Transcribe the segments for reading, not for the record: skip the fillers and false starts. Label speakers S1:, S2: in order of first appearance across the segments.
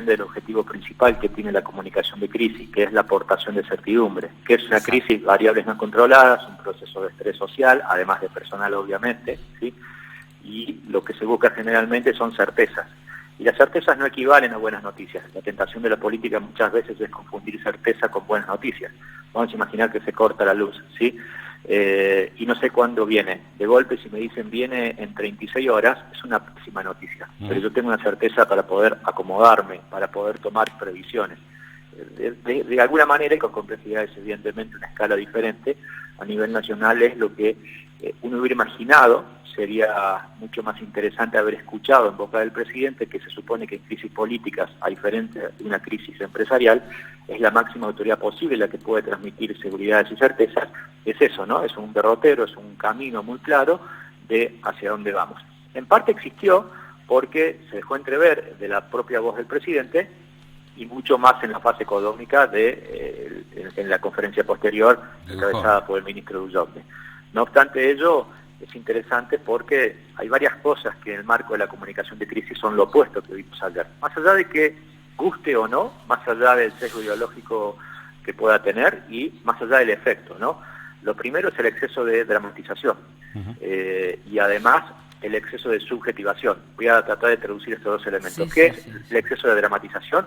S1: depende del objetivo principal que tiene la comunicación de crisis, que es la aportación de certidumbre, que es una crisis, variables no controladas, un proceso de estrés social, además de personal obviamente, ¿sí? Y lo que se busca generalmente son certezas. Y las certezas no equivalen a buenas noticias. La tentación de la política muchas veces es confundir certeza con buenas noticias. Vamos a imaginar que se corta la luz, ¿sí? Y no sé cuándo viene. De golpe, si me dicen viene en 36 horas, es una pésima noticia. Pero yo tengo una certeza para poder acomodarme, para poder tomar previsiones. De alguna manera, y con complejidades evidentemente una escala diferente, a nivel nacional es lo que uno hubiera imaginado. Sería mucho más interesante haber escuchado en boca del presidente que se supone que en crisis políticas, a diferencia de una crisis empresarial, es la máxima autoridad posible la que puede transmitir seguridades y certezas. Es eso, ¿no? Es un derrotero, es un camino muy claro de hacia dónde vamos. En parte existió porque se dejó entrever de la propia voz del presidente y mucho más en la fase económica en la conferencia posterior encabezada por el ministro Dujogne. No obstante ello, es interesante porque hay varias cosas que en el marco de la comunicación de crisis son lo opuesto que vimos ayer. Más allá de que guste o no, más allá del sesgo ideológico que pueda tener y más allá del efecto, ¿no? Lo primero es el exceso de dramatización y además el exceso de subjetivación. Voy a tratar de traducir estos dos elementos. ¿Qué es el exceso de dramatización?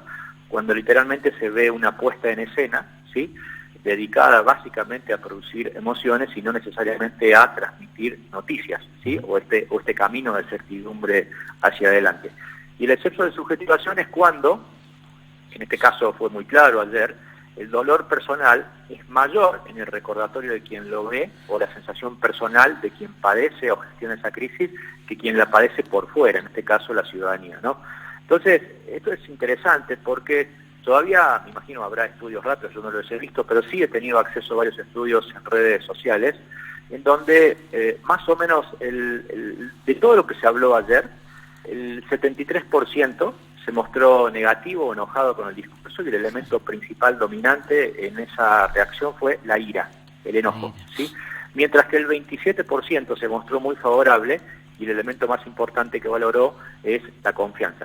S1: Cuando literalmente se ve una puesta en escena, ¿sí?, dedicada básicamente a producir emociones y no necesariamente a transmitir noticias, ¿sí?, o este camino de certidumbre hacia adelante. Y el exceso de subjetivación es cuando, en este caso fue muy claro ayer, el dolor personal es mayor en el recordatorio de quien lo ve o la sensación personal de quien padece o gestiona esa crisis que quien la padece por fuera, en este caso la ciudadanía, ¿no? Entonces, esto es interesante porque todavía, me imagino, habrá estudios rápidos, yo no los he visto, pero sí he tenido acceso a varios estudios en redes sociales, en donde más o menos de todo lo que se habló ayer, el 73% se mostró negativo o enojado con el discurso y el elemento principal dominante en esa reacción fue la ira, el enojo, ¿sí? Mientras que el 27% se mostró muy favorable y el elemento más importante que valoró es la confianza.